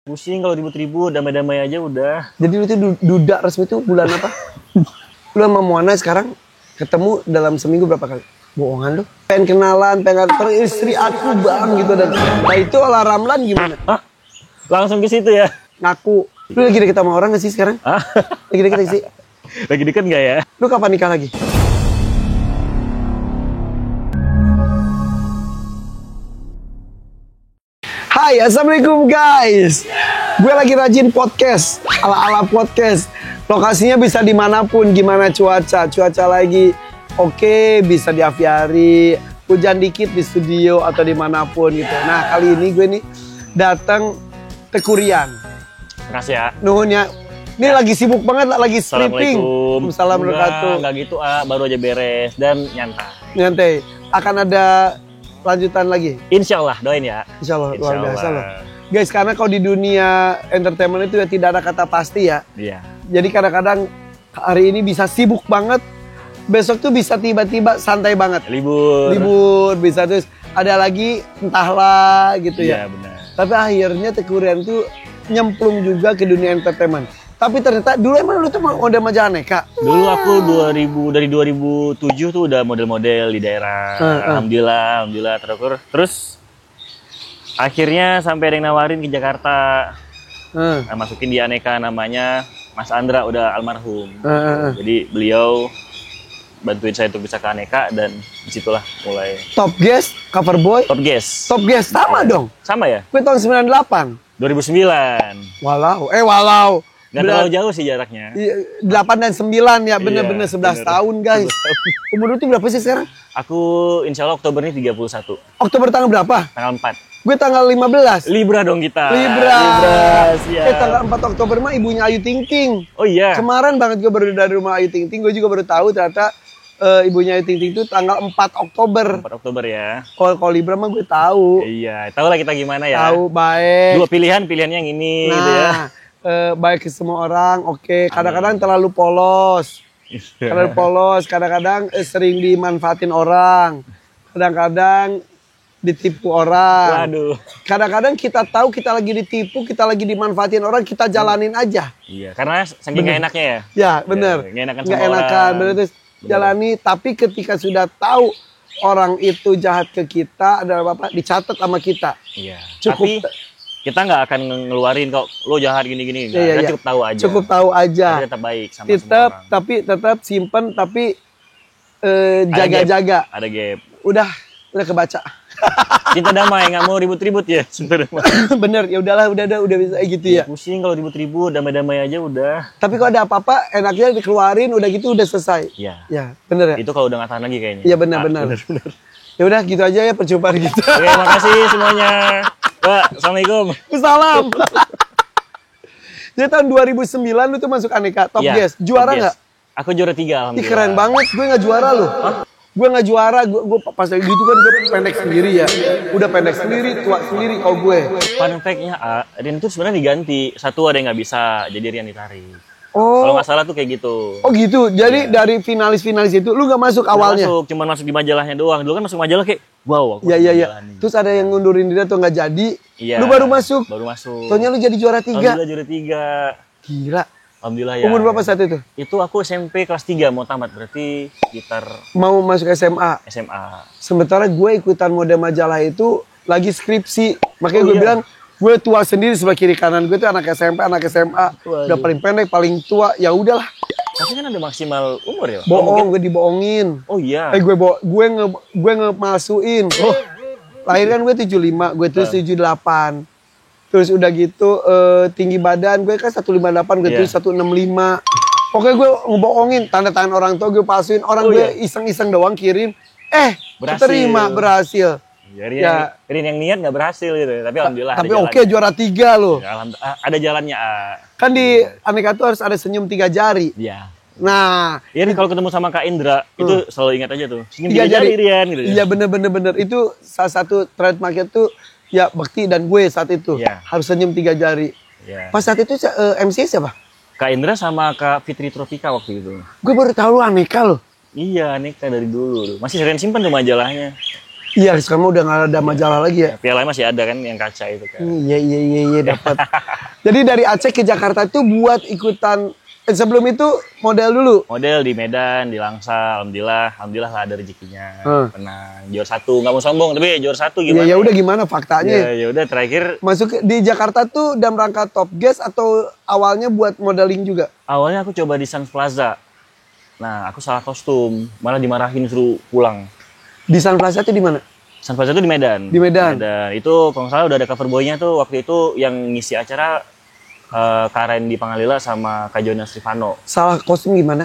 Pusing kalau ribut-ribut, damai-damai aja udah. Jadi lu tuh duda resmi tuh bulan apa? Lu sama Moana sekarang ketemu dalam seminggu berapa kali? Bohongan lu. Pengen kenalan, pengen istri aku bang gitu. Dan nah itu ala Ramlan gimana? Hah? Langsung ke situ ya? Ngaku. Lu lagi deket sama orang gak sih sekarang? Hah? Lagi deket gak sih? Lagi deket nggak ya? Lu kapan nikah lagi? Hai, assalamualaikum guys. Gue lagi rajin podcast, ala-ala podcast. Lokasinya bisa dimanapun, gimana cuaca lagi oke, bisa di aviari, hujan dikit di studio atau dimanapun gitu. Nah kali ini gue nih datang ke Kurian. Makasih ya. Nuhun ya. Ini lagi sibuk banget, lagi stripping. Assalamualaikum. Assalamualaikum. Enggak gitu, baru aja beres dan nyantai. Nyantai. Akan ada lanjutan lagi. Insya Allah, doain ya. Insya Allah, luar Insya biasa Allah. loh. Guys, karena kalau di dunia entertainment itu ya tidak ada kata pasti ya. Iya. Jadi kadang-kadang hari ini bisa sibuk banget, besok tuh bisa tiba-tiba santai banget. Libur. Bisa terus ada lagi entahlah gitu ya. Iya benar. Tapi akhirnya Tekurian tuh nyemplung juga ke dunia entertainment. Tapi ternyata dulu emang lu tuh udah majalah Aneka. Dulu aku dari 2007 tuh udah model-model di daerah. Alhamdulillah terakur. Terus akhirnya sampai ada yang nawarin ke Jakarta. Nah, masukin di Aneka, namanya Mas Andra, udah almarhum. Jadi beliau bantuin saya untuk bisa ke Aneka dan disitulah mulai. Top Guest, Cover Boy. Top Guest. Top Guest sama dong. Sama ya? Gue tahun 98. 2009. Walau. Gak terlalu jauh sih jaraknya. 8 dan 9 ya, bener-bener 11 tahun guys. Umur lu tuh berapa sih sekarang? Aku insya Allah Oktober ini 31. Oktober tanggal berapa? Tanggal 4. Gue tanggal 15. Libra dong kita. Libra, siap. tanggal 4 Oktober mah ibunya Ayu Ting Ting. Oh iya. Kemarin banget gue baru dari rumah Ayu Ting Ting. Gue juga baru tahu ternyata ibunya Ayu Ting Ting itu tanggal 4 Oktober. 4 Oktober ya. Kalau Libra mah gue tahu. Iya, tahu lah kita gimana ya. Tahu, baik. Dua pilihannya yang ini gitu ya. Baik ke semua orang, oke. Kadang-kadang terlalu polos. Kadang-kadang sering dimanfaatin orang. Kadang-kadang ditipu orang. Waduh. Kadang-kadang kita tahu kita lagi ditipu, kita lagi dimanfaatin orang, kita jalanin aja. Iya, karena saking gak enaknya ya. Ya, bener. Gak enakan sama Nggak enakan, orang. bener terus jalani. Tapi ketika sudah tahu orang itu jahat ke kita, adalah apa? Dicatat sama kita. Iya. Cukup. Tapi kita nggak akan ngeluarin kok lo jahat gini-gini. Iya. Cukup tahu aja. Cukup tahu aja. Tapi tetap baik sama semua orang. Tapi tetap simpen, tapi jaga-jaga. Ada gap. Udah kebaca. Cinta damai, nggak mau ribut-ribut ya sebenarnya. Bener, ya udahlah, udah bisa gitu ya. Pusing kalau ribut-ribut, damai-damai aja udah. Tapi kalau ada apa-apa, enaknya dikeluarin, udah gitu udah selesai. Iya. Ya, bener ya. Itu kalau udah nggak tahan lagi kayaknya. Iya benar. Bener. Ya udah gitu aja ya perjumpaan kita. Oke, makasih semuanya. Pak, assalamualaikum. Salam. Jadi tahun 2009 lu tuh masuk Aneka Top Guest. Juara nggak? Aku juara 3 Ih, alhamdulillah. keren banget. Gue nggak juara loh. Gue nggak juara. Gue pas lagi gitu kan gue pendek sendiri ya. Udah pendek sendiri, tua sendiri kalau gue. Fun fact-nya, Rian itu sebenarnya diganti. Satu ada yang nggak bisa, jadi Rian ditarik. Oh. Kalau nggak salah tuh kayak gitu. Oh gitu. Jadi dari finalis itu lu nggak masuk awalnya? Cuman masuk di majalahnya doang. Dulu kan masuk majalah kayak wow. Iya. Terus ada yang ngundurin diri atau nggak jadi? Iya. Lu baru masuk. Soalnya lu jadi juara 3. Alhamdulillah juara 3. Gila. Alhamdulillah ya. Umur berapa saat itu? Itu aku SMP kelas 3 mau tamat, berarti sekitar Mau masuk SMA. Sementara gue ikutan mode majalah itu lagi skripsi. Makanya gue bilang gue tua sendiri sebelah kiri kanan gue tuh anak SMP, anak SMA. Udah paling pendek, paling tua. Ya udahlah. Tapi kan ada maksimal umur ya? Bohong, gue dibohongin. Oh iya. Gue ngemasuin. Oh, lahir kan gue 75, gue terus 78. Terus udah gitu tinggi badan gue kan 158, gue terus 165. Pokoknya gue ngebohongin, tanda tangan orang tua gue palsuin. Orang gue iseng-iseng doang kirim. Terima, berhasil. Ya, Rian yang niat nggak berhasil gitu. Tapi alhamdulillah. Tapi oke, juara 3 loh. Ya, ada jalannya. Kan di Aneka tuh harus ada senyum 3 jari. Iya. Nah, ya kalau ketemu sama Kak Indra itu selalu ingat aja tuh. Senyum 3 jari Rian gitu. Iya bener. Itu salah satu trademarknya tuh ya Bekti dan gue saat itu. Harus senyum 3 jari. Ya. Pas saat itu MC siapa? Kak Indra sama Kak Fitri Tropika waktu itu. Gue baru tahu Aneka loh. Iya, Aneka dari dulu. Masih sering simpen tuh majalahnya. Iya, sekarang udah nggak ada majalah lagi ya. Piala masih ada kan yang kaca itu kan. Iya dapat. Jadi dari Aceh ke Jakarta itu buat ikutan. Sebelum itu model dulu. Model di Medan, di Langsa, alhamdulillah lah ada rezekinya. Pernah juara 1, nggak mau sombong tapi juara 1 gimana? Ya udah gimana faktanya? Ya udah terakhir. Masuk di Jakarta tuh dalam rangka Top Gas atau awalnya buat modeling juga? Awalnya aku coba di Sun Plaza. Nah, aku salah kostum, malah dimarahin suruh pulang. Di Sun Plaza itu di mana? Sun Plaza itu di Medan. Di Medan. Itu kalau nggak salah udah ada cover boy-nya tuh waktu itu yang ngisi acara Karen di Pangalila sama Kak Jonas Rifano. Salah kostum gimana?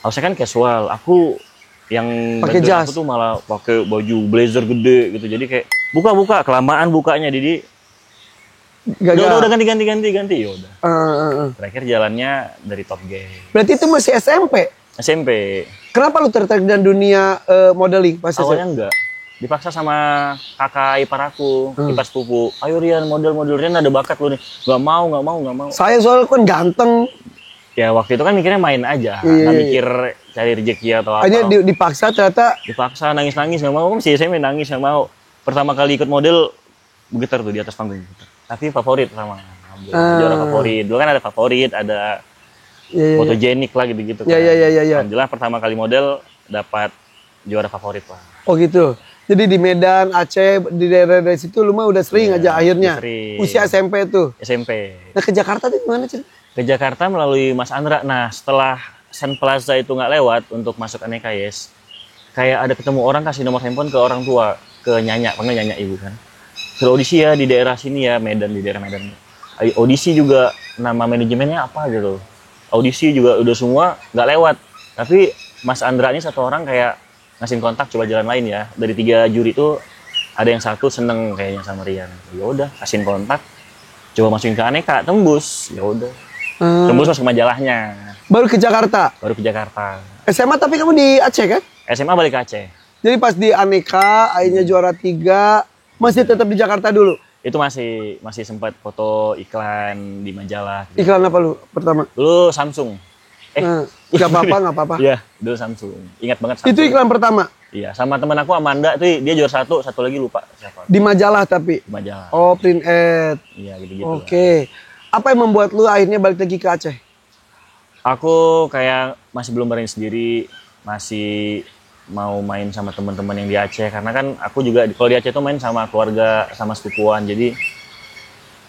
Harusnya kan casual. Aku yang pakai jas. Aku tuh malah pakai baju blazer gede gitu. Jadi kayak buka kelamaan bukanya jadi udah ganti yaudah. Terakhir jalannya dari Top Gear. Berarti itu masih SMP? SMP. Kenapa lu tertarik dengan dunia modeling pas awalnya enggak. Dipaksa sama kakak ipar aku, ipar sepupu. Ayo Rian, model Rian ada bakat lu nih. Gak mau. Saya soalnya kan ganteng. Ya waktu itu kan mikirnya main aja, nggak mikir cari rezeki atau apa. Hanya dipaksa ternyata. Dipaksa nangis nggak mau, sih saya nangis nggak mau. Pertama kali ikut model bergetar tuh di atas panggung. Tapi favorit sama, juara favorit. Dulu kan ada favorit, ada fotogenik lah gitu-gitu. Kan. Iya. Alhamdulillah pertama kali model dapat juara favorit lah. Oh gitu. Jadi di Medan, Aceh, di daerah situ lu mah udah sering aja akhirnya. Sering. Usia SMP tuh. SMP. Nah ke Jakarta tuh gimana sih? Ke Jakarta melalui Mas Andra. Nah setelah Sun Plaza itu nggak lewat untuk masuk Aneka Yes, kayak ada ketemu orang kasih nomor handphone ke orang tua, ke Nyanya, panggil Nyanya ibu kan. Suruh audisi ya di daerah sini ya, Medan, di daerah Medan. Audisi juga nama manajemennya apa gitu. Audisi juga udah semua nggak lewat. Tapi Mas Andra ini satu orang kayak ngasihin kontak coba jalan lain ya. Dari 3 juri itu ada yang satu seneng kayaknya sama Rian. Ya udah, kasihin kontak. Coba masukin ke Aneka, tembus. Ya udah. Tembus masuk majalahnya. Baru ke Jakarta. SMA tapi kamu di Aceh kan? SMA balik ke Aceh. Jadi pas di Aneka akhirnya juara 3, masih tetap di Jakarta dulu. Itu masih sempat foto iklan di majalah. Gitu. Iklan apa lu pertama? Dulu Samsung. Nggak apa-apa. Iya, dulu Samsung. Ingat banget Samsung. Itu iklan pertama? Iya, sama teman aku Amanda tuh dia juara satu lagi lupa siapa. Di majalah tapi? Di majalah. Oh, print ad. Iya, gitu-gitu. Oke. Apa yang membuat lu akhirnya balik lagi ke Aceh? Aku kayak masih belum berani sendiri, masih mau main sama teman-teman yang di Aceh karena kan aku juga kalau di Aceh tuh main sama keluarga, sama sepupuan. Jadi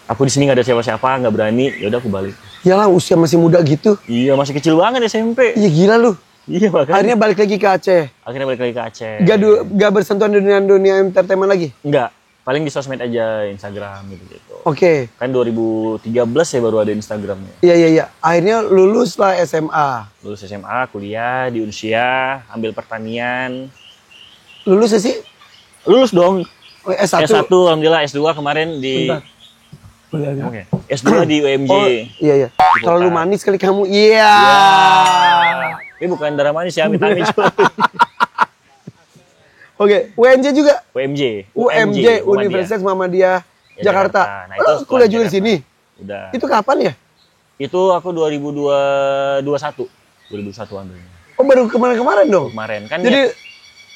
aku di sini nggak ada siapa-siapa, nggak berani. Ya udah aku balik. Iyalah usia masih muda gitu. Iya, masih kecil banget SMP. Iya gila lu. Iya makanya. Akhirnya balik lagi ke Aceh. Akhirnya balik lagi ke Aceh. Gak bersentuhan dunia entertainment lagi? Enggak. Paling di sosmed aja, Instagram gitu. Oke. Kan 2013 ya baru ada Instagramnya. Iya. Akhirnya lulus lah SMA. Lulus SMA, kuliah di Unsia, ambil pertanian. Lulus sih? Lulus dong. Oh, S1. S1 alhamdulillah, S2 kemarin di Oke. S2 di UMJ. Oh, iya. Terlalu manis kali kamu. Iya. Ini bukan darah manis ya, amit-amit. Oke, UNJ juga? UMJ, Universitas Muhammadiyah Jakarta. Nah, itu kuliah juga di sini? Udah. Itu kapan ya? Itu aku 2021 ambilnya. Oh, baru kemarin dong? Kemarin. Kan jadi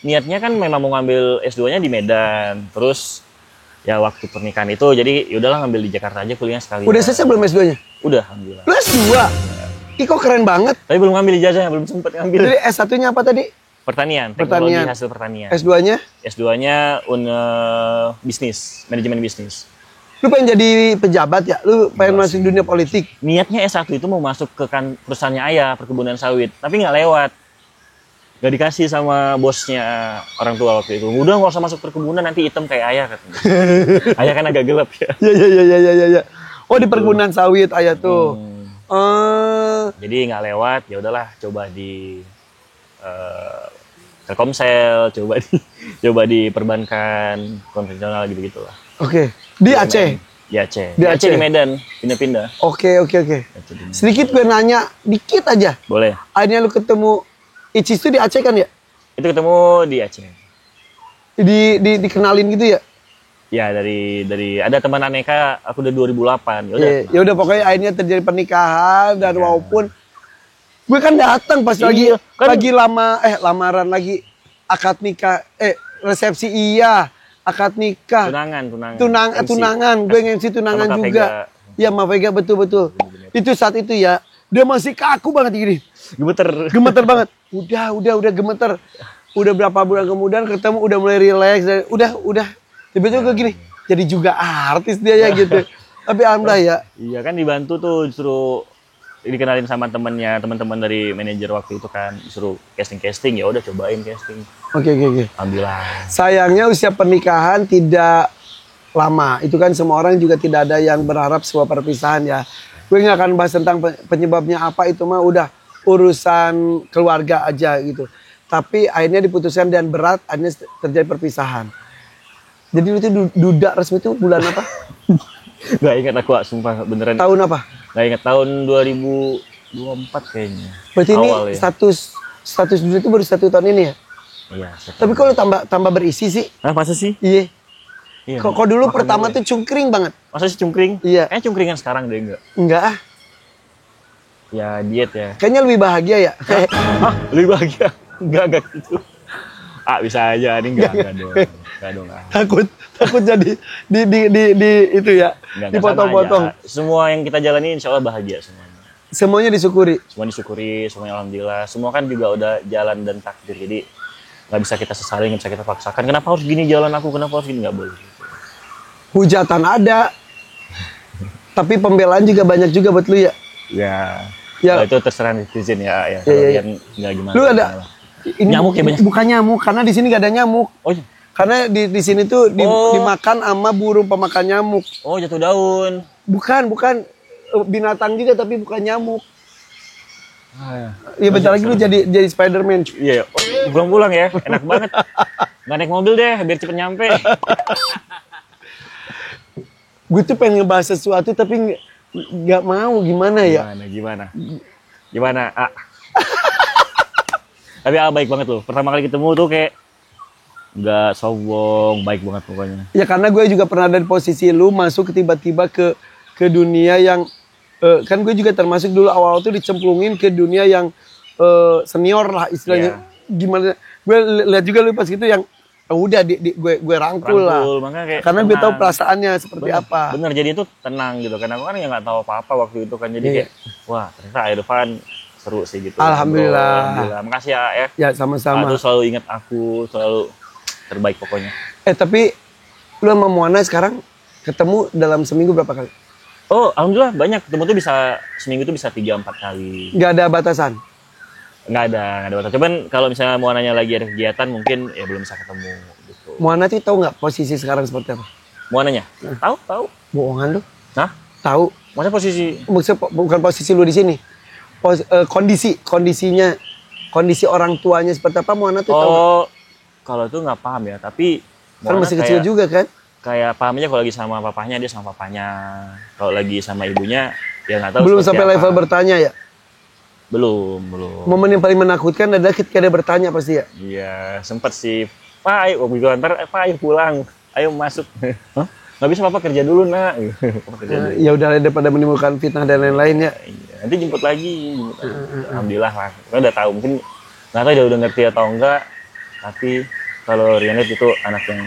niatnya kan memang mau ngambil S2-nya di Medan. Terus ya waktu pernikahan itu jadi yaudahlah ngambil di Jakarta aja kuliahnya sekali. Udah selesai belum S2-nya? Udah, alhamdulillah. Lu S2? Ih, kok keren banget. Tapi belum ngambil ijazahnya, belum sempat ngambil. Jadi S1-nya apa tadi? Pertanian, teknologi hasil pertanian. S2-nya? S2-nya bisnis, manajemen bisnis. Lu pengen jadi pejabat ya? Lu pengen masuk dunia politik? Niatnya S1 itu mau masuk ke perusahaannya ayah, perkebunan sawit. Tapi nggak lewat. Nggak dikasih sama bosnya orang tua waktu itu. Udah nggak usah masuk perkebunan, nanti hitam kayak ayah katanya. Ayah kan agak gelap ya. Iya. Oh di perkebunan sawit ayah tuh. Jadi nggak lewat, ya udahlah coba di Telkomsel, coba di perbankan konvensional gitu-gitu lah. Oke. Di Aceh? Di Aceh. Di Aceh di Medan, pindah-pindah. Oke. Sedikit gue nanya, dikit aja. Boleh. Akhirnya lu ketemu Icis itu di Aceh kan ya? Itu ketemu di Aceh. Dikenalin gitu ya? Ya dari ada teman Aneka, aku udah 2008. Ya udah pokoknya akhirnya terjadi pernikahan dan walaupun gue kan datang pas lagi lamaran lagi akad nikah resepsi iya. akad nikah. Tunangan. Gue nge-MC tunangan juga. Iya, Ma Vega betul. Itu saat itu ya, dia masih kaku banget gini. Gemeter banget. Udah gemeter. Udah berapa bulan kemudian ketemu udah mulai relax dan udah tiba-tiba gue gini. Jadi juga artis dia ya gitu. Tapi alhamdulillah ya. Iya kan dibantu tuh, disuruh dikenalin sama teman-teman dari manajer waktu itu kan, disuruh casting, ya udah cobain casting. Oke. Alhamdulillah. Sayangnya usia pernikahan tidak lama. Itu kan semua orang juga tidak ada yang berharap sebuah perpisahan ya. Gue nggak akan bahas tentang penyebabnya apa, itu mah udah urusan keluarga aja gitu. Tapi akhirnya diputuskan dan berat, akhirnya terjadi perpisahan. Jadi itu duda resmi itu bulan apa? Gak ingat aku, sumpah beneran. Tahun apa? Gak ingat, tahun 2024 kayaknya. Berarti awal, ini ya. status duda itu baru 1 tahun ini ya? Iya. Tapi kalau tambah berisi sih. Hah, masa sih? Iya. Kok dulu Makan pertama dulu, tuh cungkring banget. Masa sih cungkring? Iya. Cungkringan sekarang deh enggak? Enggak ah. Ya diet ya. Kayaknya lebih bahagia ya. Hah? Lebih bahagia? Enggak gitu. Bisa aja, ini enggak dong. Takut jadi di itu ya. Dipotong-potong. Semua yang kita jalani insya Allah bahagia semuanya. Semuanya disyukuri. Semuanya alhamdulillah. Semua kan juga udah jalan dan takdir. Jadi nggak bisa kita sesali, nggak bisa kita paksakan. Kenapa harus gini jalan aku? Kenapa harus gini? Nggak boleh. Hujatan ada. Tapi pembelaan juga banyak juga buat lu ya. Ya. Ya. Itu terserah netizen ya. Kalian nggak gimana. Lu ada ini nyamuk ya banyak? Bukan nyamuk, karena di sini gak ada nyamuk. Oh iya. Karena di sini tuh dimakan sama burung pemakan nyamuk. Oh, jatuh daun. Bukan binatang juga tapi bukan nyamuk. Ya bentar lagi lu jadi Spider-Man. Iya. Pulang ya. Enak banget. Nggak naik mobil deh biar cepet nyampe. Gue tuh pengen ngebahas sesuatu tapi nggak mau, gimana ya? Gimana? Tapi baik banget loh. Pertama kali ketemu tuh kayak nggak sombong, baik banget pokoknya. Ya karena gue juga pernah ada di posisi lu, masuk tiba-tiba ke dunia yang kan gue juga termasuk dulu awal tuh dicemplungin ke dunia yang senior lah istilahnya. Gimana? Gue lihat juga lu pas gitu yang udah gue rangkul lah. Karena gue tahu perasaannya seperti apa. Bener, jadi itu tenang gitu. Karena aku kan ya nggak tahu apa-apa waktu itu kan. Jadi kayak wah ternyata Irfan seru sih gitu. Alhamdulillah. Makasih ya. Ya sama-sama. Aduh, selalu ingat aku, selalu terbaik pokoknya. Tapi lu sama Moana sekarang ketemu dalam seminggu berapa kali? Oh, alhamdulillah banyak. Ketemu tuh bisa seminggu tuh bisa 3-4 kali. Nggak ada batasan? Nggak ada batasan. Cuman kalau misalnya Moananya lagi ada kegiatan mungkin ya belum bisa ketemu gitu. Moana tuh tahu nggak posisi sekarang seperti apa? Moananya? Tahu. Bohongan lu? Hah? Tahu. Maksudnya posisi? Maksudnya bukan posisi lu di sini. Kondisi orang tuanya seperti apa Moana tuh tahu? Oh, kalau itu nggak paham ya, tapi kan masih kecil juga kan? Kayak pahamnya kalau lagi sama papahnya dia sama papanya, kalau lagi sama ibunya ya nggak tahu. Belum sampai level bertanya ya? Belum. Momen yang paling menakutkan adalah ketika dia bertanya pasti ya? Iya, sempet sih. Pak, ayo ntar Pak ayo pulang, ayo masuk. Hah? Nggak bisa papa kerja dulu nak. Ya udah daripada menimbulkan fitnah dan lain-lain ya. Nanti jemput lagi. Alhamdulillah lah. Kita udah tahu, mungkin nggak tahu dia udah ngerti atau enggak. Tapi kalau Rianet itu anak yang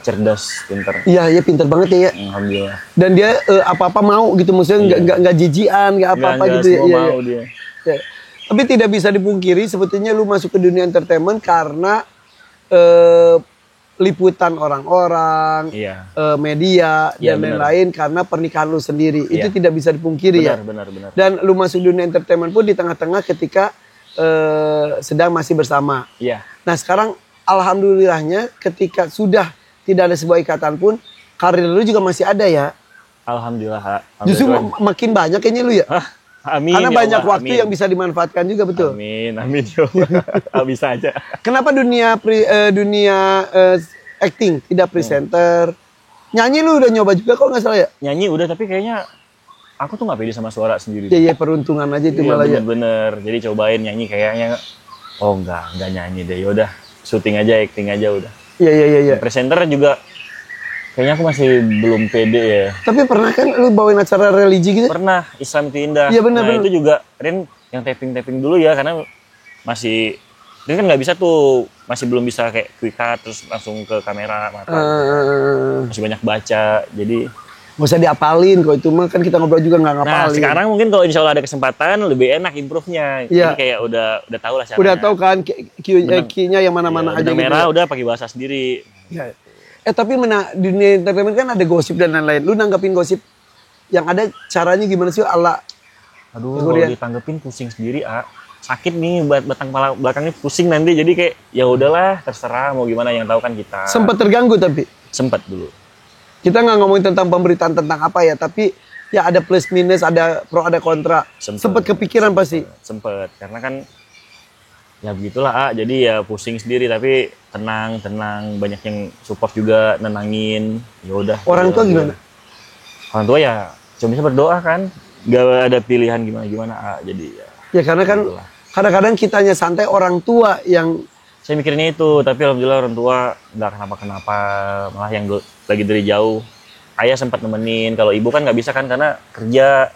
cerdas, pintar. Iya pintar banget ya. Alhamdulillah. Dan dia apa-apa mau gitu, maksudnya nggak jijian, nggak apa-apa gitu ya. Mau dia. Ya. Tapi tidak bisa dipungkiri sebetulnya lu masuk ke dunia entertainment karena liputan orang-orang, media dan lain-lain karena pernikahan lu sendiri. Itu tidak bisa dipungkiri benar. Dan lu masuk dunia entertainment pun di tengah-tengah ketika sedang masih bersama. Iya. Nah sekarang alhamdulillahnya ketika sudah tidak ada sebuah ikatan pun karir lu juga masih ada ya. Alhamdulillah. Justru makin banyak kayaknya lu ya. Amin. Karena banyak waktu yang bisa dimanfaatkan juga, betul. Amin. Bisa aja. Kenapa dunia acting tidak presenter? Nyanyi lu udah nyoba juga kok nggak salah ya? Nyanyi udah, tapi kayaknya aku tuh nggak pede sama suara sendiri. Iya peruntungan aja itu malah ya. Bener. Jadi cobain nyanyi kayaknya, nggak nyanyi deh. Yaudah, syuting aja, acting aja udah. Iya. Presenter juga kayaknya aku masih belum pede ya. Tapi pernah kan lu bawain acara religi gitu? Pernah, Islam itu Indah. Iya benar. Itu juga Rin yang taping dulu ya, karena masih Dia kan nggak bisa tuh, masih belum bisa kayak quick cut terus langsung ke kamera mata. Masih banyak baca, jadi nggak usah diapalin kok itu mah kan kita ngobrol juga nggak ngapalin. nah sekarang mungkin kalau insya Allah ada kesempatan lebih enak improve-nya. Iya. Jadi kayak udah tahu lah caranya. Udah tahu kan key-nya yang mana-mana aja benang gitu. merah udah pakai bahasa sendiri. Ya. Tapi dunia entertainment kan ada gosip dan lain-lain. Lu nanggapin gosip yang ada caranya gimana sih ala? Aduh, kalau ditanggepin pusing sendiri, sakit nih batang kepala belakangnya pusing nanti, jadi kayak ya udahlah terserah mau gimana, yang tahu kan kita. Sempat terganggu tapi sempat dulu. Kita nggak ngomongin tentang pemberitaan tentang apa ya, tapi ya ada plus minus, ada pro ada kontra. Sempat kepikiran pasti. Sempet karena kan ya begitulah, jadi ya pusing sendiri tapi tenang, banyak yang support juga nenangin. Ya udah. Orang tua gimana? Orang tua ya cuma bisa berdoa kan, gak ada pilihan gimana jadi ya karena kan itulah. Kadang-kadang kitanya santai, orang tua yang saya mikirnya itu, tapi alhamdulillah orang tua nggak kenapa-kenapa, malah yang lagi dari jauh. Ayah sempat nemenin, kalau ibu kan nggak bisa kan karena kerja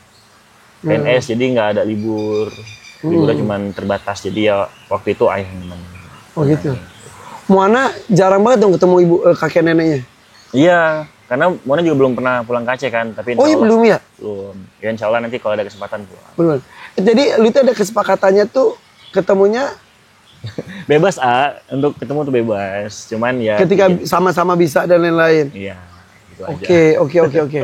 PNS, jadi nggak ada libur. Liburnya cuma terbatas, jadi ya waktu itu ayah yang nemenin. Oh gitu. Moana jarang banget dong ketemu ibu kakek neneknya. Iya, karena Moana juga belum pernah pulang ke Aceh kan, tapi oh iya belum ya? Belum. Ya insya Allah nanti kalau ada kesempatan pulang. Belum. Jadi lu itu ada kesepakatannya tuh ketemunya bebas untuk ketemu tuh bebas, cuman ya ketika sama-sama bisa dan lain-lain. Iya, gitu aja. Oke.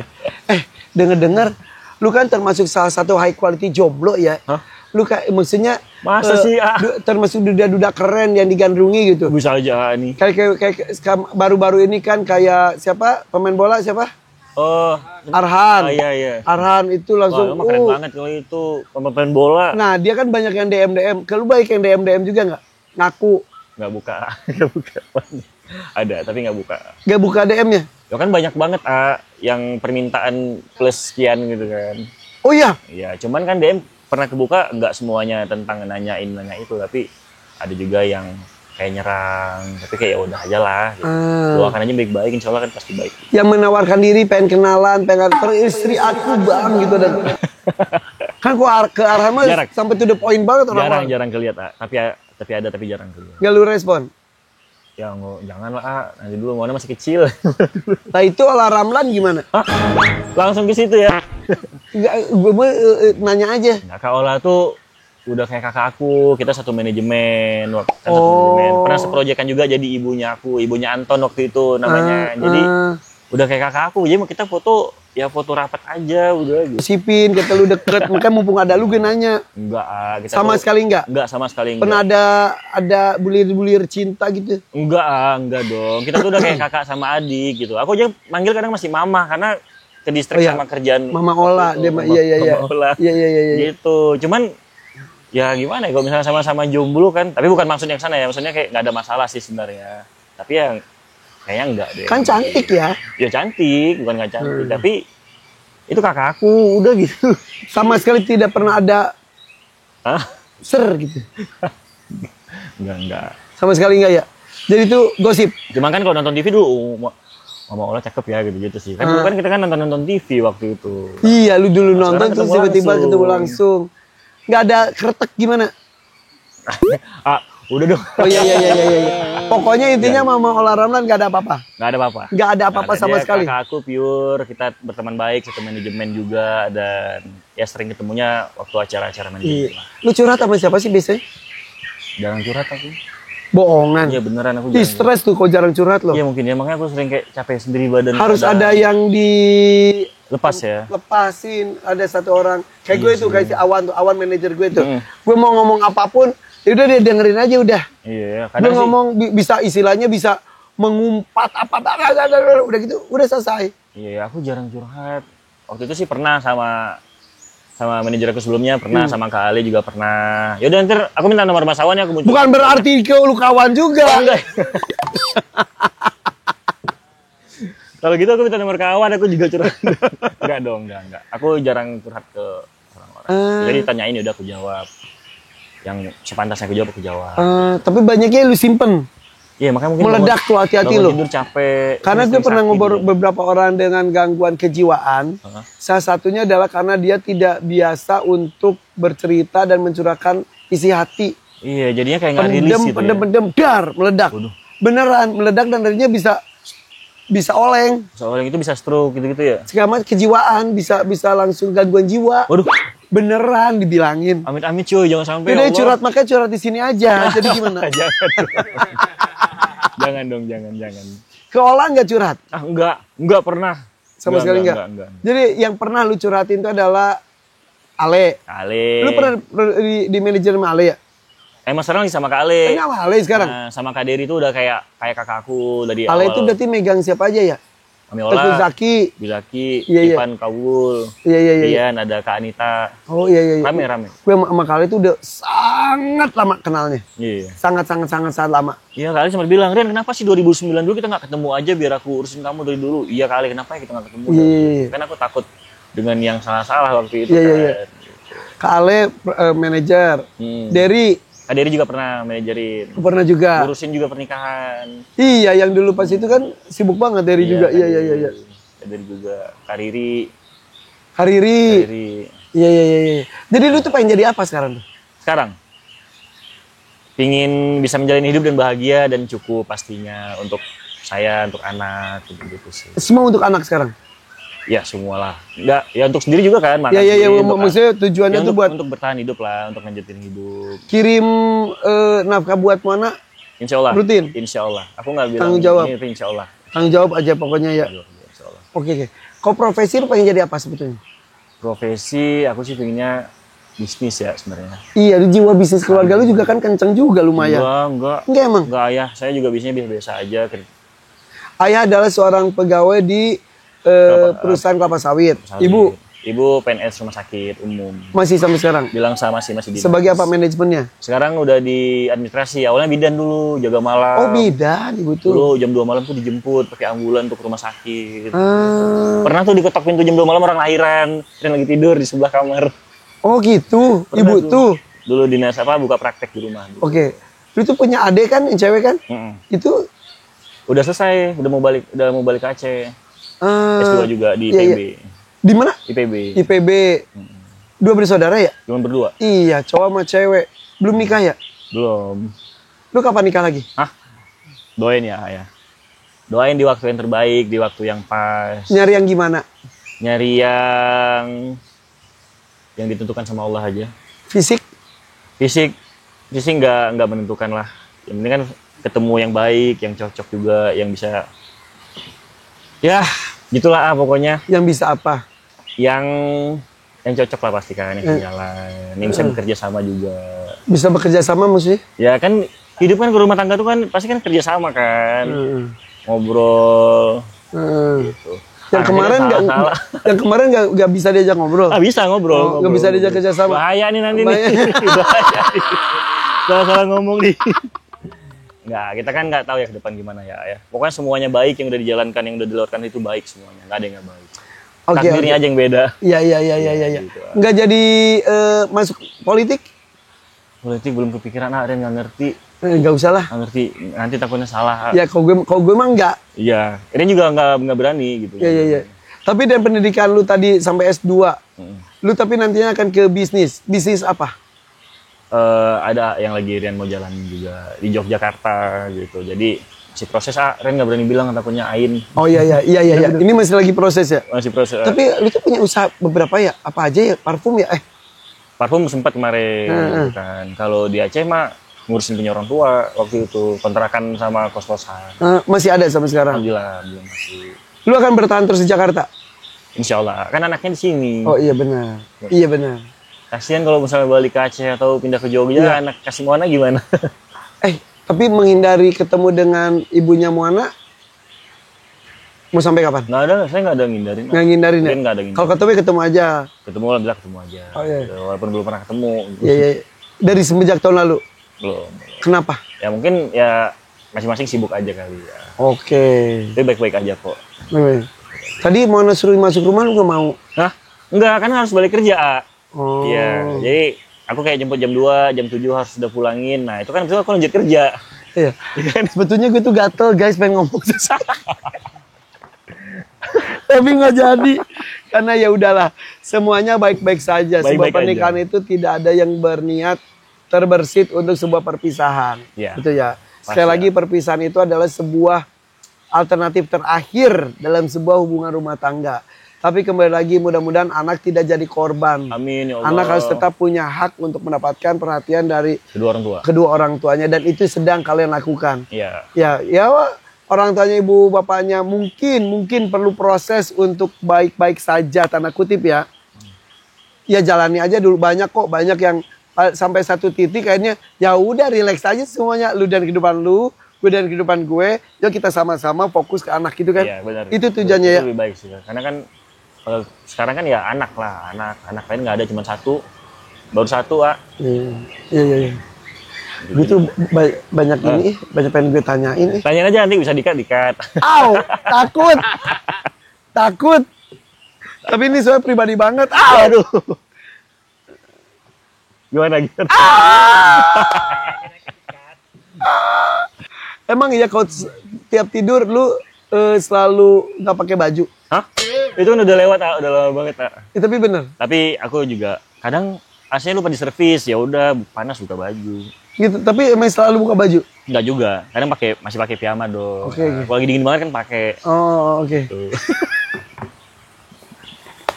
Dengar lu kan termasuk salah satu high quality jomblo ya. Hah? Lu kayak maksudnya masa sih termasuk duda-duda keren yang digandrungi gitu. Bisa aja nih. Kayak baru-baru ini kan kayak siapa pemain bola siapa? Oh, Arhan. Iya. Arhan itu langsung keren banget kalau itu pemain bola. Nah, dia kan banyak yang DM. Kalau baik yang DM juga nggak? Ngaku. Nggak buka. Ada, tapi nggak buka. Nggak buka DM-nya? Ya kan banyak banget yang permintaan plus sekian gitu kan. Oh iya? Iya, cuman kan DM pernah kebuka, nggak semuanya tentang nanya itu, tapi ada juga yang kayak nyerang, tapi kayak ya udah aja lah. Gitu. Doakan aja baik-baik, insya Allah kan pasti baik. Yang menawarkan diri, pengen kenalan, pengen istri aku bang gitu dan kan kok ke arah mah sampai to the point banget orang. Jarang kelihat, tapi ada tapi jarang kelihat. Nggak lu respon? Ya jangan lah, nanti dulu Moana masih kecil. Nah itu Ola Ramlan gimana? Hah? Langsung ke situ ya? Gue nanya aja. Nah, Kak Ola tuh udah kayak kakak aku, kita satu manajemen, pernah seprojekan juga jadi ibunya Anton waktu itu namanya, jadi udah kayak kakak aku, jadi kita foto rapat aja udah gitu. Sipin, kita lu deket, mungkin mumpung ada lu gue nanya. Enggak, kita sama sekali enggak? Enggak, sama sekali enggak. Pernah ada bulir-bulir cinta gitu? Enggak dong, kita tuh udah kayak kakak sama adik gitu. Aku aja manggil kadang masih mama, karena ke distrik sama kerjaan. Mama Ola, iya. Gitu, cuman ya gimana ya, kalau misalnya sama-sama jomblo kan, tapi bukan maksudnya ke sana ya, maksudnya kayak nggak ada masalah sih sebenarnya, tapi ya kayaknya enggak deh. Kan cantik ya? Ya cantik, bukan nggak cantik, tapi itu kakak aku, udah gitu. Sama sekali tidak pernah ada gitu? Enggak. Sama sekali enggak ya? Jadi itu gosip? Cuman kan kalau nonton TV dulu, Mama Ola cakep ya gitu sih. Kan bukan kita kan nonton TV waktu itu. Iya, lu dulu nonton terus tiba-tiba ketemu langsung. Nggak ada kretek gimana? Udah dong. Oh iya. Pokoknya intinya Mama Ola Ramlan nggak ada apa-apa. Nggak ada apa-apa sama sekali. Kakak aku pure, kita berteman baik, satu manajemen juga, dan ya sering ketemunya waktu acara-acara manajemen. Iya. Lu curhat sama siapa sih biasanya? Jarang curhat aku. Bohongan. Iya beneran aku. Stres tuh kok jarang curhat loh. Iya mungkin ya, makanya aku sering kayak capek sendiri badan. Harus ada yang lepasin, ada satu orang kayak gue tuh, kayak si Awan manajer gue tuh. Gue mau ngomong apapun, ya udah dia dengerin aja udah. Iya, gue ngomong bisa istilahnya bisa mengumpat apa udah gitu, udah selesai. Iya, aku jarang curhat. Waktu itu sih pernah sama manajer aku sebelumnya, pernah sama Kak Ali juga pernah. Ya udah ntar aku minta nomor Mas Awan ya, aku bukan berarti lu kawan juga. Oh, enggak. Kalau gitu aku minta nomor kawan, aku juga curhat. Enggak. Aku jarang curhat ke orang-orang. Jadi tanyain udah aku jawab. Yang sepantasnya aku jawab. Tapi banyaknya lu simpen. Iya, makanya mungkin meledak tuh hati-hati lu. Tidur capek. Karena gue pernah ngobrol beberapa orang dengan gangguan kejiwaan. Salah satunya adalah karena dia tidak biasa untuk bercerita dan mencurahkan isi hati. Iya, jadinya kayak nggak rilis gitu pendem, dar, meledak. Waduh. Beneran, meledak dan darinya bisa oleng. Soalnya itu bisa stroke gitu-gitu ya. Segala kejiwaan, bisa langsung gangguan jiwa. Waduh. Beneran dibilangin. Amit-amit cuy, jangan sampai. Udah curhat, makanya curhat di sini aja. Jadi gimana? Jangan dong, jangan. Ke Ola nggak curhat? Ah, enggak pernah. Sama sekali enggak. Jadi yang pernah lu curhatin itu adalah Ale. Lu pernah di manajer sama Ale ya? Emang sekarang sama Kak Ale. Sama Ale sekarang? Nah, sama Kak Dery itu udah kayak kakakku dari Ale awal. itu berarti megang siapa aja ya? Amiola, Teguh Zaki, Bilaki, iya. Ivan Kawul, iya. Ian, ada Kak Anita. Oh iya. Rame. Gue sama Ale itu udah sangat lama kenalnya. Iya. Sangat lama. Iya, Kak Ale sempat bilang, Ren kenapa sih 2009 dulu kita nggak ketemu aja biar aku urusin kamu dari dulu. Iya Kak Ale, kenapa ya kita nggak ketemu? Iya. Kan aku takut dengan yang salah-salah waktu itu Iya. Kak Ale manajer. Dery. Kak Dery juga pernah manajerin. Pernah juga. Ngurusin juga pernikahan. Iya, yang dulu pas itu kan sibuk banget Dery juga. Iya. Kak Dery juga. Kak Riri. Iya. Jadi lu tuh pengen jadi apa sekarang tuh? Sekarang pingin bisa menjalani hidup dan bahagia dan cukup pastinya untuk saya, untuk anak gitu sih. Semua untuk anak sekarang? Ya semualah. Enggak, ya untuk sendiri juga kan. Iya. Maksudnya tujuannya ya, tuh buat untuk bertahan hidup lah, untuk lanjutin hidup. Kirim nafkah buat mana? Insya Allah. Rutin? Insya Allah. Aku nggak bilang tanggung jawab. Ini insya Allah. Tanggung jawab aja pokoknya ya. Insya Allah. Oke. Kau profesi lu pengen jadi apa sebetulnya? Profesi aku sih pengennya bisnis ya sebenarnya. Iya, jiwa bisnis keluarga lu juga kan kenceng juga lumayan. Enggak emang? Enggak ayah, saya juga bisnisnya biasa-biasa aja. Ayah adalah seorang pegawai di perusahaan kelapa sawit. Ibu PNS rumah sakit umum. Masih sampai sekarang? Bilang sama masih dinas. Sebagai apa manajemennya? Sekarang udah di administrasi. Awalnya bidan dulu, jaga malam. Oh bidan, ibu tuh. Dulu jam 2 malam tuh dijemput pakai ambulan untuk rumah sakit. Pernah tuh diketok pintu jam 2 malam orang lahiran dan lagi tidur di sebelah kamar. Oh gitu, Pernah ibu tuh. Dulu dinas buka praktek di rumah. Oke. Lu tuh punya adik kan, yang cewek kan? Itu udah selesai, udah mau balik ke Aceh. S2 juga di IPB. Iya. Di mana? IPB. Dua bersaudara ya? Cuma berdua. Iya, cowok sama cewek. Belum nikah ya? Belum. Lu kapan nikah lagi? Doain ya. Doain di waktu yang terbaik, di waktu yang pas. Nyari yang gimana? Nyari yang ditentukan sama Allah aja. Fisik nggak menentukan lah. Yang penting kan ketemu yang baik, yang cocok juga, yang bisa. Ya, gitulah pokoknya. Yang bisa apa? Yang cocok lah pasti kan, yang jalan, yang bisa bekerja sama juga. Bisa bekerja sama maksudnya? Ya kan hidup kan ke rumah tangga tuh kan pasti kan kerja sama kan. Ngobrol. Gitu. Yang kemarin nggak bisa diajak ngobrol. Bisa ngobrol. Nggak bisa diajak kerja sama. Bahaya nih nanti nih. Bahaya. Salah ngomong nih. Nggak, kita kan nggak tahu ya ke depan gimana ya. Pokoknya semuanya baik, yang udah dijalankan, yang udah dilewatkan itu baik semuanya. Nggak ada yang nggak baik. Takdirnya aja yang beda. Iya. Gitu. Nggak jadi masuk politik? Politik belum kepikiran, Ren nggak ngerti. Nggak usah lah. Nggak ngerti, nanti takutnya salah. Ya, kalau gue emang nggak. Iya, Ren juga nggak berani gitu. Iya. Tapi dan pendidikan lu tadi sampai S2, lu tapi nantinya akan ke bisnis. Bisnis apa? Ada yang lagi Rian mau jalan juga di Yogyakarta gitu. Jadi masih proses, Rian nggak berani bilang takutnya Ain. Oh iya. Ini masih lagi proses ya? Masih proses. Tapi lu tuh punya usaha beberapa ya? Apa aja ya? Parfum ya? Parfum sempat kemarin kan. Kalau di Aceh mah ngurusin punya orang tua waktu itu, kontrakan sama kos-kosan. Masih ada sampai sekarang? Alhamdulillah, belum masih. Lu akan bertahan terus di Jakarta? Insya Allah, kan anaknya di sini. Oh iya benar. Iya benar. Kasihan kalau misalnya balik ke Aceh atau pindah ke Jogja, anak kasih Moana gimana? Tapi menghindari ketemu dengan ibunya Moana, mau sampai kapan? Nggak ada, saya nggak ada ngindarin. Nggak ngindarin ya? Nggak ada ngindarin. Kalau ketemu aja? Ketemu, alhamdulillah ketemu aja. Oh, iya. Walaupun belum pernah ketemu. Iya. Dari semenjak tahun lalu? Belum. Kenapa? Ya mungkin ya masing-masing sibuk aja kali ya. Oke. Tapi baik-baik aja kok. Tadi Moana suruh masuk rumah lu nggak mau? Enggak, kan harus balik kerja. Oh. Iya, jadi aku kayak jemput jam 2, jam 7 harus sudah pulangin. Nah, itu kan betul aku lanjut kerja. Iya. Sebetulnya gue tuh gatel guys pengen ngomong sesuatu. Tapi nggak jadi. Karena ya udahlah, semuanya baik-baik saja. Sebab pernikahan itu tidak ada yang berniat terbersit untuk sebuah perpisahan. Iya. Gitu ya. Pasti Sekali lagi perpisahan itu adalah sebuah alternatif terakhir dalam sebuah hubungan rumah tangga. Tapi kembali lagi mudah-mudahan anak tidak jadi korban. Amin ya Allah. Anak harus tetap punya hak untuk mendapatkan perhatian dari kedua orang tuanya dan itu sedang kalian lakukan. Iya. Ya orang tuanya ibu bapaknya mungkin perlu proses untuk baik-baik saja tanda kutip ya. Ya jalani aja dulu, banyak yang sampai satu titik kayaknya ya udah relax aja semuanya, lu dan kehidupan lu, gue dan kehidupan gue, yuk kita sama-sama fokus ke anak gitu kan. Iya, benar. Itu tujuannya itu ya. Lebih baik sih. Karena kan kalau sekarang kan ya anak lain nggak ada, cuma satu, baru satu. Iya. Gue tuh banyak pengen gue tanyain. Tanyain aja nanti bisa dikat. Au, takut. Tapi ini soalnya pribadi banget. Aduh. Gimana gitu? Emang iya kalau tiap tidur lu selalu nggak pakai baju? Hah? Itu kan udah lewat, udah lama banget. Tapi bener. Tapi aku juga kadang AC-nya lupa di servis, ya udah panas buka baju. Gitu. Tapi emang selalu buka baju? Enggak juga. Kadang masih pakai piyama dong. Oke. Kalau lagi dingin banget kan pakai. Oh, oke. Tuh.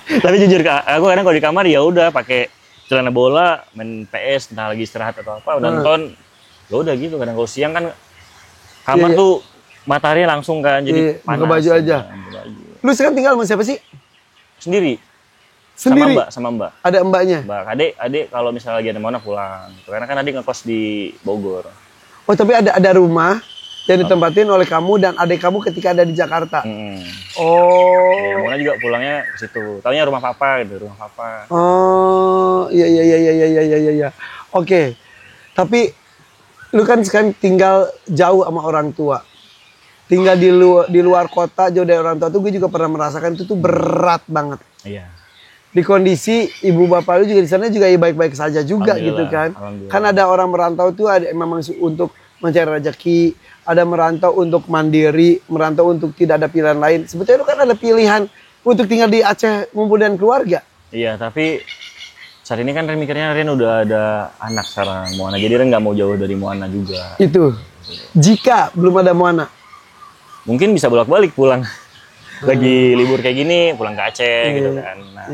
Tapi jujur aku kadang kalau di kamar ya udah pakai celana bola, main PS, entah lagi istirahat atau apa, nonton. Ya udah gitu. Kadang kalau siang kan kamar tuh matahari langsung kan, jadi panas. Buka baju aja. Lu sekarang tinggal sama siapa sih? Sendiri. Sendiri? Sama mbak. Ada mbaknya? Mbak, adik kalau misalnya lagi ada mana pulang. Karena kan adik ngekos di Bogor. Oh, tapi ada rumah yang ditempatin oleh kamu dan adik kamu ketika ada di Jakarta. Oh. Ya, Mona juga pulangnya ke situ. Taunya rumah papa gitu, rumah papa. Oh, iya. Oke. Tapi lu kan sekarang tinggal jauh sama orang tua. Tinggal di luar kota jauh dari orang tua tuh gue juga pernah merasakan itu tuh berat banget. Iya. Di kondisi ibu bapak lu juga di sana juga ya baik-baik saja juga gitu kan. Kan ada orang merantau tuh ada memang untuk mencari rezeki, ada merantau untuk mandiri, merantau untuk tidak ada pilihan lain. Sebetulnya lu kan ada pilihan untuk tinggal di Aceh ngumpul dengan keluarga. Iya, tapi saat ini kan Ren mikirnya Ren udah ada anak sekarang, Moana. Jadi Ren nggak mau jauh dari Moana juga. Itu. Jika belum ada Moana. Mungkin bisa bolak-balik pulang. Lagi libur kayak gini, pulang ke Aceh gitu kan. Nah,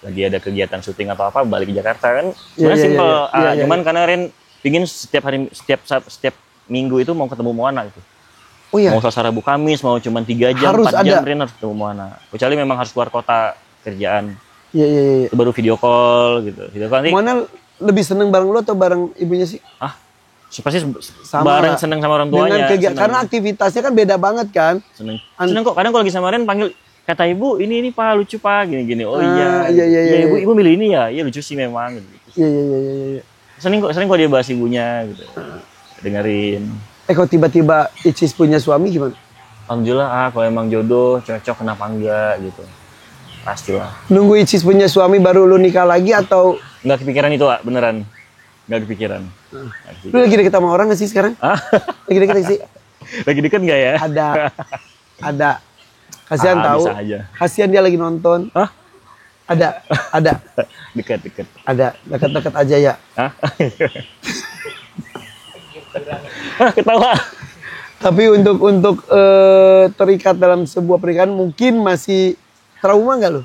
lagi ada kegiatan syuting atau apa, balik ke Jakarta kan. Sebenarnya simpel. Cuman karena Ren pingin setiap minggu itu mau ketemu Moana gitu. Oh iya. Mau Selasa Rabu Kamis, mau cuma 3 jam, harus 4 ada. jam Ren harus ketemu Moana. Kecuali memang harus keluar kota kerjaan. Iya. Itu baru video call gitu. Video call nanti. Moana lebih seneng bareng lu atau bareng ibunya sih? Pasti bareng seneng sama orang tuanya. Karena aktivitasnya kan beda banget kan. Seneng kok. Kadang kalau lagi sama Ren panggil, kata ibu ini pak lucu pak gini. Oh iya. Iya. Ibu milih ini ya. Iya lucu sih memang. Gitu. Iya. Sering kok dia bahas ibunya gitu. Dengerin. Kok tiba-tiba Icis punya suami gimana? Alhamdulillah kalau emang jodoh cocok kenapa enggak gitu. Pastilah. Nunggu Icis punya suami baru lu nikah lagi atau? Nggak kepikiran itu beneran. Nggak kepikiran. Lu lagi deket sama orang gak sih sekarang? Lagi deket sih? Lagi deket nggak ya? Ada. Kasihan tahu. Kasihan dia lagi nonton. Ada. Dekat. Ada. Dekat-dekat aja ya. Ketawa. Tapi untuk terikat dalam sebuah pernikahan mungkin masih trauma nggak lo?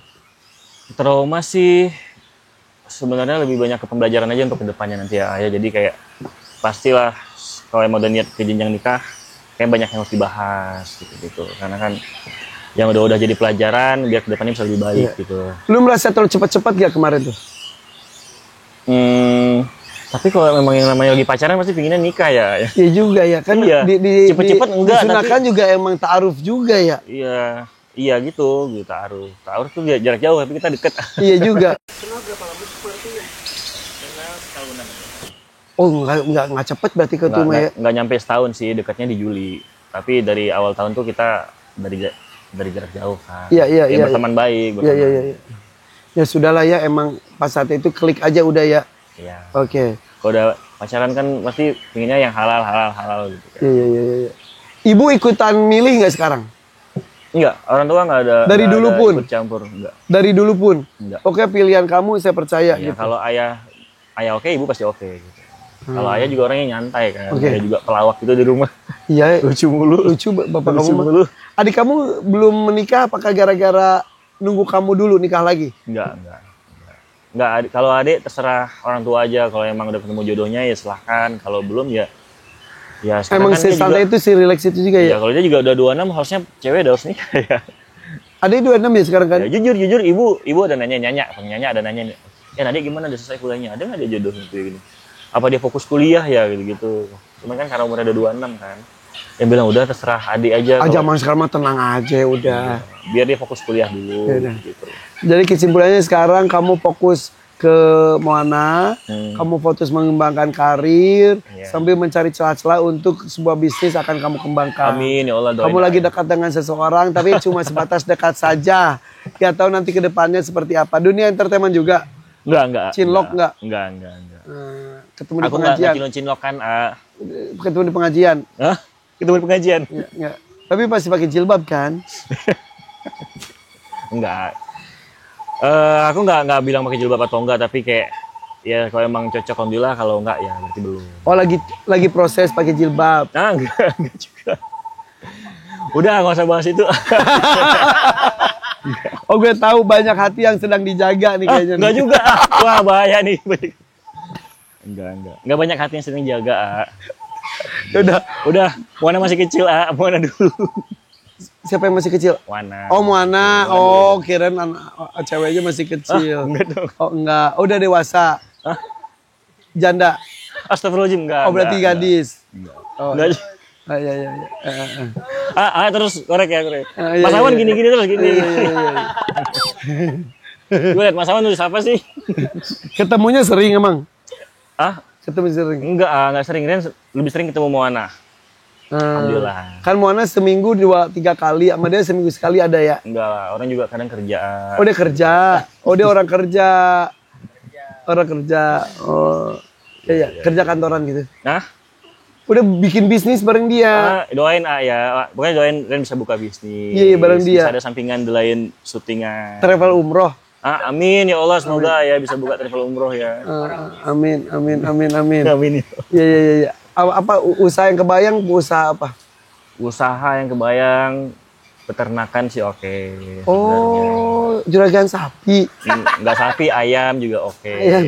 Trauma sih sebenarnya lebih banyak ke pembelajaran aja untuk kedepannya nanti ya. Jadi kayak pastilah kalau emang udah niat ke jenjang nikah, kayak banyak yang harus dibahas gitu. Karena kan yang udah jadi pelajaran biar kedepannya bisa lebih baik gitu. Lu merasa terlalu cepat-cepat gak kemarin tuh? Tapi kalau memang yang namanya lagi pacaran pasti pinginnya nikah ya. Iya juga ya kan. Iya. Cepet-cepet enggak. Disunahkan juga emang ta'aruf juga ya. Iya gitu ta'aruf. Ta'aruf tuh jarak jauh tapi kita deket. Iya juga. Kenal berapa lama berarti ya? Kenal setahunan. Oh nggak cepet berarti ketemu ya? Nggak nyampe setahun sih, dekatnya di Juli. Tapi dari awal tahun tuh kita dari jarak jauh kan. Iya. Berteman baik. Iya. Ya sudahlah ya emang pas saat itu klik aja udah ya. Iya. Oke. Kalau udah pacaran kan pasti pinginnya yang halal gitu kan. Iya. Ibu ikutan milih nggak sekarang? Enggak, orang tua nggak ada. Dari dulu pun? Ikut campur, enggak. Dari dulu pun? Enggak. Oke, pilihan kamu saya percaya Iya, gitu. kalau ayah oke, ibu pasti oke gitu. Kalau ayah juga orangnya nyantai kan. Oke. Ayah juga pelawak gitu di rumah. Iya, Lucu mulu. lucu bapak Lucu kamu. mulu. Adik kamu belum menikah apakah gara-gara nunggu kamu dulu nikah lagi? Enggak. Kalau adik terserah orang tua aja. Kalau emang udah ketemu jodohnya ya silahkan. Kalau belum ya sekarang Emang kan si dia santai juga, itu si relax itu juga ya ya? kalau dia juga udah 26 harusnya cewek udah harus nikah ya. Adik 26 ya sekarang kan? Ya, jujur ibu ada nanya ada nanya ya adik gimana udah selesai kuliahnya, ada nggak dia jodoh gitu gini, apa dia fokus kuliah ya gitu cuman kan karena umurnya udah 26 kan yang bilang udah terserah adik aja Zaman sekarang mah tenang aja udah. biar dia fokus kuliah dulu Ya, gitu. Jadi kesimpulannya sekarang kamu fokus ke Moana, kamu fokus mengembangkan karir Iya. sambil mencari celah-celah untuk sebuah bisnis akan kamu kembangkan. Amin ya Allah, doain Kamu lagi aja. dekat dengan seseorang tapi cuma sebatas dekat saja. Ya tahu nanti ke depannya seperti apa. Dunia entertainment juga. Enggak. Cinlok enggak? Enggak. Ketemu di Aku enggak pengajian. cinlok kan, Ketemu di pengajian. Hah? Ketemu di pengajian? Ya. Tapi pasti pakai jilbab kan? Enggak. Aku enggak bilang pakai jilbab atau enggak, tapi kayak ya kalau emang cocok alhamdulillah, kalau enggak ya berarti belum. Oh lagi proses pakai jilbab. Nah, enggak juga. Udah enggak usah bahas itu. Oh gue tahu banyak hati yang sedang dijaga nih kayaknya. Enggak juga. Wah, bahaya nih. Enggak. Enggak banyak hati yang sedang jaga. Udah, Moana masih kecil, Moana dulu. Siapa yang masih kecil? Moana. Oh Moana. Oh kirain ceweknya masih kecil. Enggak dong. Oh enggak. Oh, udah dewasa. Hah? Janda. Astagfirullahaladzim, enggak. Oh berarti enggak. gadis. Oh, Enggak. iya. Terus korek. Iya, Mas Awan iya. gini terus gini. Iya. Gue liat Mas Awan nulis apa sih? Ketemunya sering emang. Ketemu sering. Enggak sering. Ren lebih sering ketemu Moana. Alhamdulillah. Kan Moana seminggu 2-3 kali, sama dia seminggu sekali ada ya. Enggak lah, orang juga kadang kerja. Oh dia kerja. Oh dia orang kerja. Orang kerja. Oh. Iya. Kerja kantoran gitu. Nah, Udah bikin bisnis bareng dia. doain ya. Pokoknya doain Ren bisa buka bisnis. Iya, bareng dia. Bisa ada sampingan di lain syutingan. Travel umroh. Amin ya Allah, semoga ya bisa buka travel umroh ya. Amin. Amin ya. Iya. Apa usaha yang kebayang? Usaha apa? Usaha yang kebayang peternakan sih oke. Oh, juragan sapi. Enggak sapi, ayam juga oke. Ayam.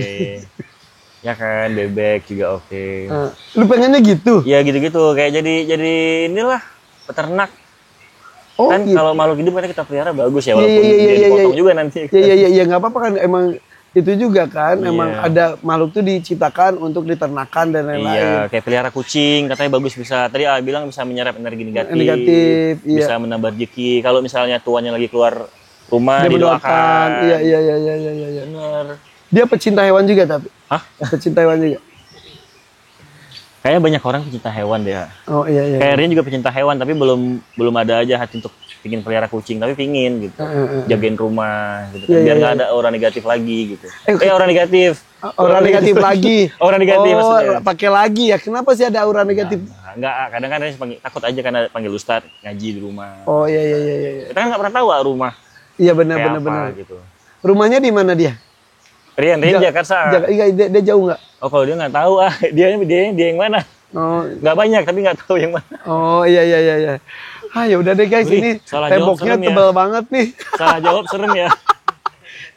Ya kan, bebek juga oke. Lu pengennya gitu? Ya gitu-gitu, kayak jadi inilah peternak. Oh, Kan gitu. kalau makhluk hidup kan kita pelihara bagus ya, Iya, walaupun iya, dia iya, dipotong iya. juga nanti. Iya, nggak apa-apa kan emang itu juga kan, Iya. emang ada makhluk tuh diciptakan untuk diternakan dan lain-lain. Iya, kayak pelihara kucing katanya bagus, bisa. Tadi bilang bisa menyerap energi negatif. Negatif, iya. Bisa menambah rezeki. Kalau misalnya tuannya lagi keluar rumah Dia mendoakan. didoakan. Iya. Bener. Dia pecinta hewan juga tapi. Hah? Pecinta hewan juga. Kayaknya banyak orang pecinta hewan deh. Oh iya. Kayak Rian juga pecinta hewan, tapi belum ada aja hati untuk pingin pelihara kucing, tapi pingin gitu. Jagain rumah gitu kan. Iya, Biar iya, nggak ada aura negatif lagi gitu. Eh, Aura negatif. Aura negatif lagi. Aura negatif oh, maksudnya. pakai lagi ya. Kenapa sih ada aura negatif? Enggak, kadang-kadang takut aja karena panggil ustadz ngaji di rumah. Oh iya. Kita kan nggak pernah tahu rumah Iya benar kayak benar. apa gitu. Rumahnya di mana dia? Rian Jakarta. Iya, dia jauh nggak? Oh kalau dia nggak tahu dia yang mana? Oh, Nggak banyak tapi nggak tahu yang mana. oh iya. Ya udah deh guys, Wih, ini salah jawab, temboknya serem ya. tebal banget nih. Salah jawab serem ya.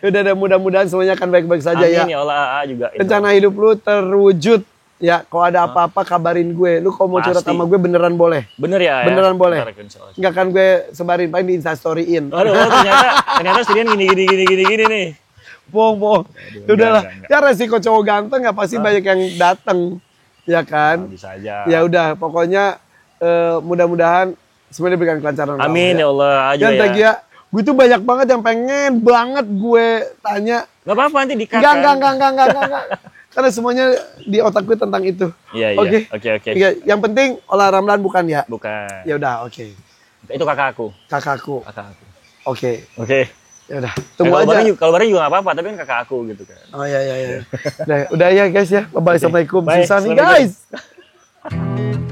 Udah deh, mudah-mudahan semuanya akan baik-baik saja Amin ya. ya Allah juga. Rencana hidup lu terwujud. Ya, kalau ada apa-apa kabarin gue. Lu kalau mau curhat Pasti. sama gue beneran boleh. Bener ya? Beneran boleh. Bentar, insya Allah. Nggak akan gue sebarin, paling di Instastoryin. Aduh, ternyata si Rian gini nih. Bohong. Udahlah. enggak. Ya resiko cowok ganteng ya pasti banyak yang datang. Ya kan? Bisa aja. Ya udah, pokoknya mudah-mudahan semuanya diberikan kelancaran. oleh Amin ya Allah. Aja Dan ya. thank you ya. Gue tuh banyak banget yang pengen banget gue tanya. Nggak apa-apa nanti dikat. Enggak. Karena semuanya di otak gue tentang itu. Iya. Oke. Oke. Yang penting olah Ramlan bukan ya? Bukan. Ya udah, oke. Itu kakakku. Kakakku. Oke. Oke. Ya udah, tunggu aja. Kalau bareng juga nggak apa-apa, tapi kan kakak aku gitu kan. Oh iya. Udah ya guys ya. Bye-bye. Assalamualaikum. Bye. Susah nih Assalamualaikum. guys.